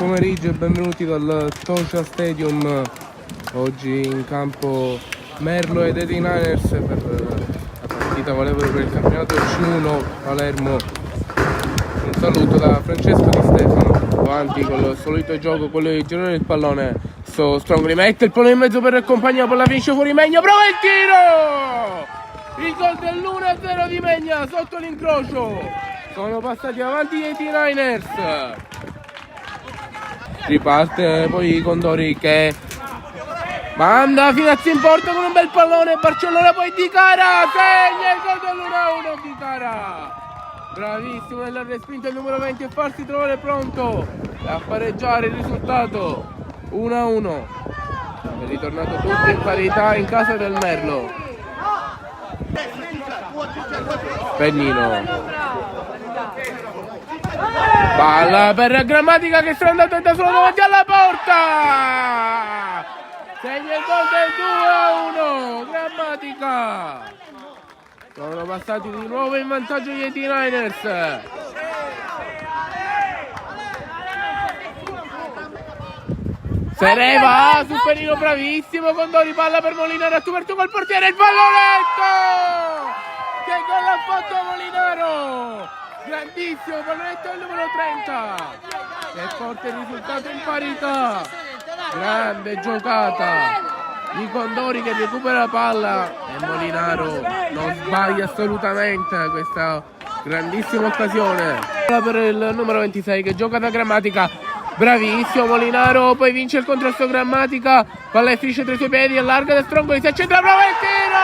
pomeriggio e benvenuti dal Tosha Stadium. Oggi in campo Merlo ed 89ers per la partita valevole per il campionato C1 Palermo. Un saluto da Francesco Di Stefano. Avanti con il solito gioco, quello di girare il pallone. Strongoli mette il pallone in mezzo per accompagnare, poi la finisce fuori Megna, prova il tiro! Il gol dell'1-0 di Megna sotto l'incrocio. Sono passati avanti gli 89ers. Riparte poi Condori che manda Finazzi in porta con un bel pallone. Barcellona poi Di Cara segna il gol dell'1-1 Di Cara. Bravissimo nel respinto il numero 20 e farsi trovare pronto a pareggiare il risultato 1-1. È ritornato tutto in parità in casa del Merlo. Pennino. Palla per Grammatica che sta andando da solo davanti alla porta. Segna il gol del 2-1. Grammatica. Sono passati di nuovo in vantaggio gli 89ers. Sereva sul Pennino, bravissimo. Condori, palla per Molinaro, ha coperto col portiere, il pallonetto. Che gol ha fatto Molinaro! Grandissimo pallonetto al numero 30 che porta il risultato in parità. Grande giocata di Condori che recupera la palla e Molinaro non sbaglia assolutamente questa grandissima occasione. Per il numero 26 che gioca da Grammatica, bravissimo Molinaro, poi vince il contrasto Grammatica, palla e finisce tra i suoi piedi, allarga da Strongoli, si accentra, prova il tiro!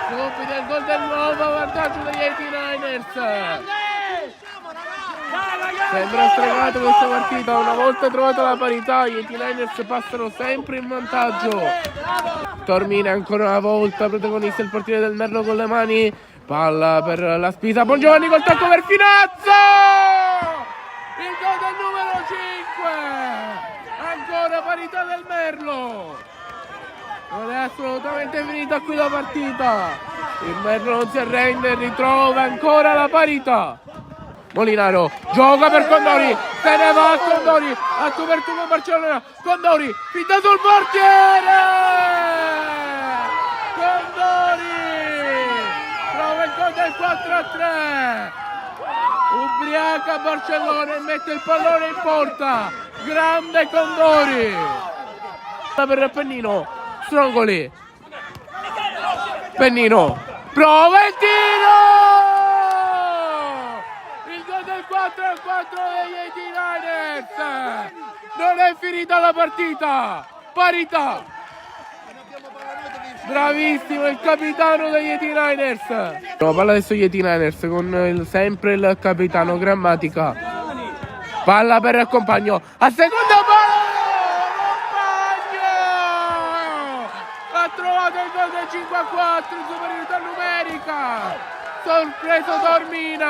Subito il gol del nuovo vantaggio degli 89ers. Sembra stregato questa partita, una volta trovata la parità gli 89ers passano sempre in vantaggio. Tormina ancora una volta, protagonista il portiere del Merlo con le mani, palla per la Spisa, Bongiovanni col tacco per Finazzo! Il gol del numero 5, ancora parità del Merlo. Non è assolutamente finita qui la partita. Il Merlo non si arrende, ritrova ancora la parità. Molinaro gioca per Condori, se ne va Condori, ha coperto con Barcellona. Condori, finta sul portiere. Condori trova il gol del 4-3. Ubriaca Barcellona e mette il pallone in porta. Grande Condori. Per Pennino, Strongoli, Pennino, prova il tiro! Il gol del 4-4 degli 89ers! Non è finita la partita! Parità! Bravissimo il capitano degli 89ers! No, palla adesso gli 89ers con sempre il capitano Grammatica. Palla per il compagno, a seconda palla! Ha trovato il gol del 5-4 in superiorità numerica. Sorpreso Tormina.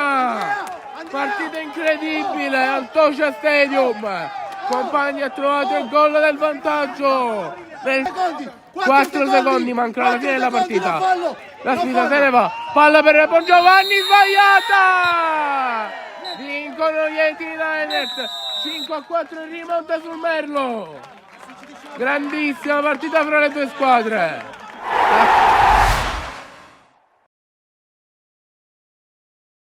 Partita incredibile al Tosha Stadium. Compagni ha trovato il gol del vantaggio. 4 secondi mancano alla fine della partita. La sfida se ne va. Palla per Bongiovanni, sbagliata. Vincono gli 89ers 5-4 in rimonta sul Merlo. Grandissima partita fra le due squadre.